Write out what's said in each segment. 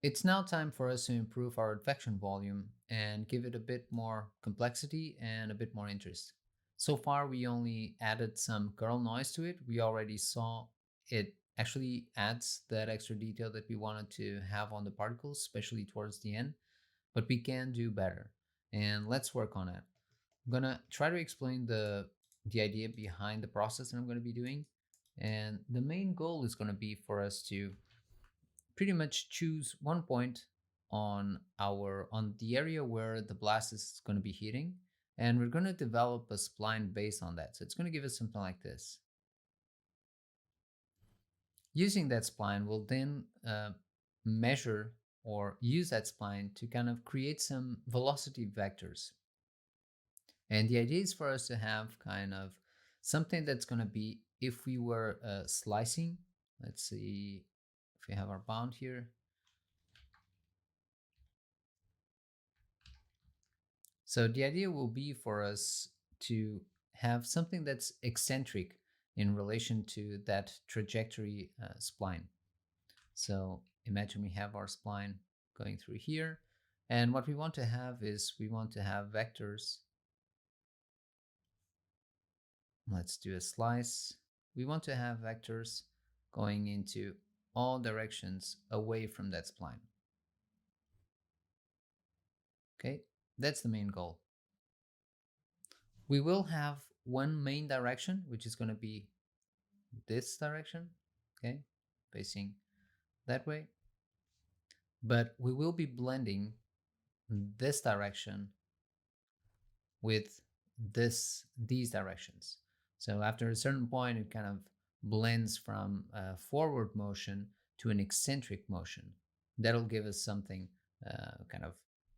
It's now time for us to improve our advection volume and give it a bit more complexity and a bit more interest. So far, we only added some curl noise to it. We already saw it actually adds that extra detail that we wanted to have on the particles, especially towards the end, but we can do better. And let's work on it. I'm gonna try to explain the idea behind the process that I'm gonna be doing. And the main goal is gonna be for us to pretty much choose one point on the area where the blast is going to be hitting, and we're going to develop a spline based on that. So it's going to give us something like this. Using that spline, we'll then measure or use that spline to kind of create some velocity vectors. And the idea is for us to have kind of something that's going to be, if we were slicing, let's see if we have our bound here. So the idea will be for us to have something that's eccentric in relation to that trajectory spline. So imagine we have our spline going through here. And what we want to have is we want to have vectors. Let's do a slice. We want to have vectors going into all directions away from that spline. Okay, that's the main goal. We will have one main direction, which is going to be this direction, okay, facing that way. But we will be blending this direction with these directions. So after a certain point, it kind of blends from forward motion to an eccentric motion. That'll give us something kind of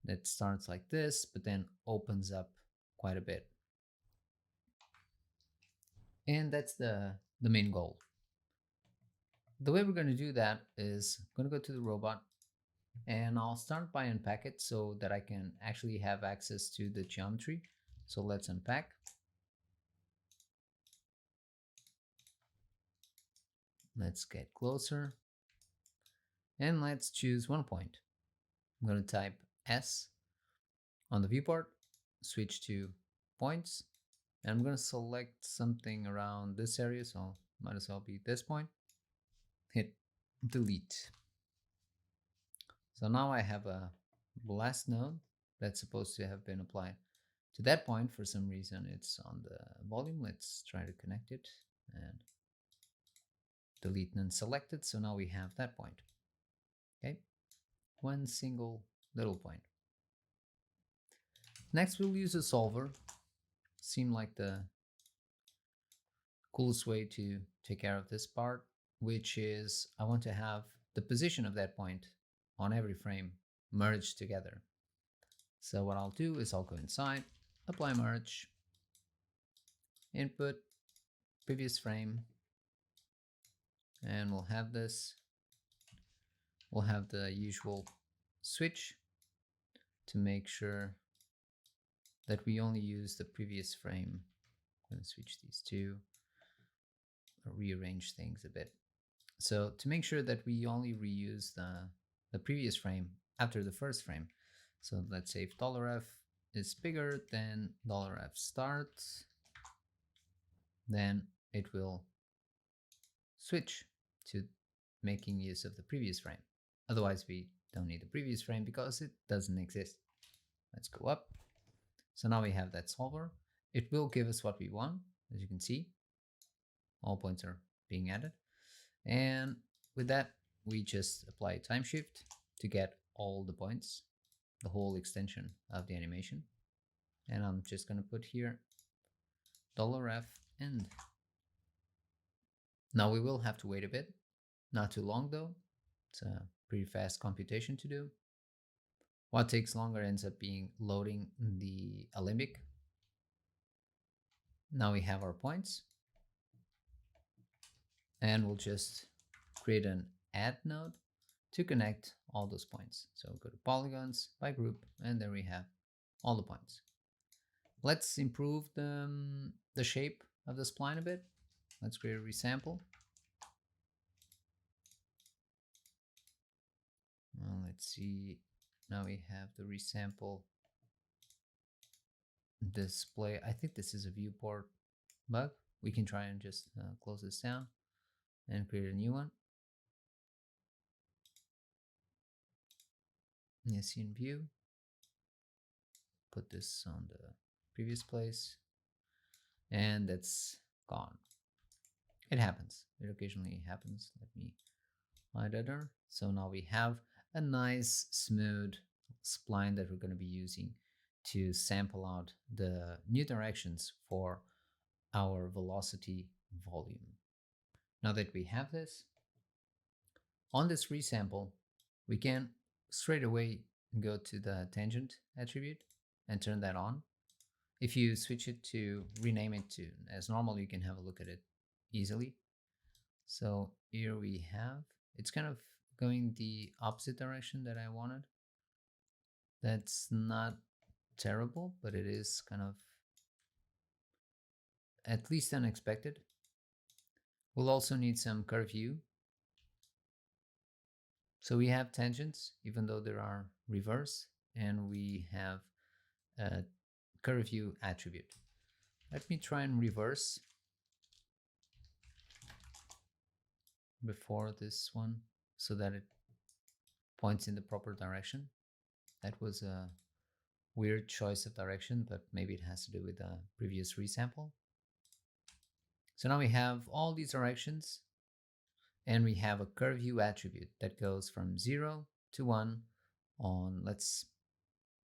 that starts like this, but then opens up quite a bit. And that's the main goal. The way we're going to do that is I'm going to go to the robot, and I'll start by unpack it so that I can actually have access to the geometry. So let's unpack. Let's get closer, and let's choose one point. I'm going to type S on the viewport, switch to points, and I'm going to select something around this area, so might as well be this point. Hit delete. So now I have a blast node that's supposed to have been applied to that point. For some reason it's on the volume. Let's try to connect it and delete and select it. So now we have that point. Okay, one single little point. Next we'll use a solver. Seemed like the coolest way to take care of this part, which is I want to have the position of that point on every frame merged together. So what I'll do is I'll go inside, apply merge, input, previous frame, and we'll have this. We'll have the usual switch to make sure that we only use the previous frame. I'm going to switch these two, rearrange things a bit. So to make sure that we only reuse the previous frame after the first frame. So let's say if $f is bigger than $f start, then it will switch to making use of the previous frame. Otherwise, we don't need the previous frame because it doesn't exist. Let's go up. So now we have that solver. It will give us what we want. As you can see, all points are being added. And with that, we just apply a time shift to get all the points, the whole extension of the animation. And I'm just going to put here $f end. Now we will have to wait a bit, not too long though. It's a pretty fast computation to do. What takes longer ends up being loading the alembic. Now we have our points, and we'll just create an add node to connect all those points. So go to polygons by group, and there we have all the points. Let's improve the shape of the spline a bit. Let's create a resample. Well, Let's see. Now we have the resample display. I think this is a viewport bug. We can try and just close this down and create a new one. Yes, in view. Put this on the previous place, and that's gone. It happens. It occasionally happens. Let me hide other. So now we have a nice smooth spline that we're going to be using to sample out the new directions for our velocity volume. Now that we have this, on this resample, we can straight away go to the tangent attribute and turn that on. If you switch it to rename it to as normal, you can have a look at it easily. So here we have, it's kind of going the opposite direction that I wanted. That's not terrible, but it is kind of at least unexpected. We'll also need some curve view. So we have tangents, even though there are reverse, and we have a curve view attribute. Let me try and reverse before this one so that it points in the proper direction. That was a weird choice of direction, but maybe it has to do with the previous resample. So now we have all these directions, and we have a curve view attribute that goes from 0 to 1 on, let's,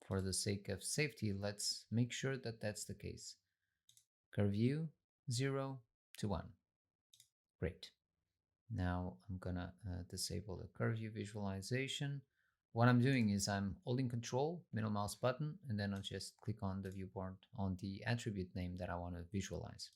for the sake of safety, let's make sure that that's the case. Curve view 0 to 1. Great. Now I'm gonna disable the curve view visualization. What I'm doing is I'm holding control, middle mouse button, and then I'll just click on the viewport on the attribute name that I want to visualize.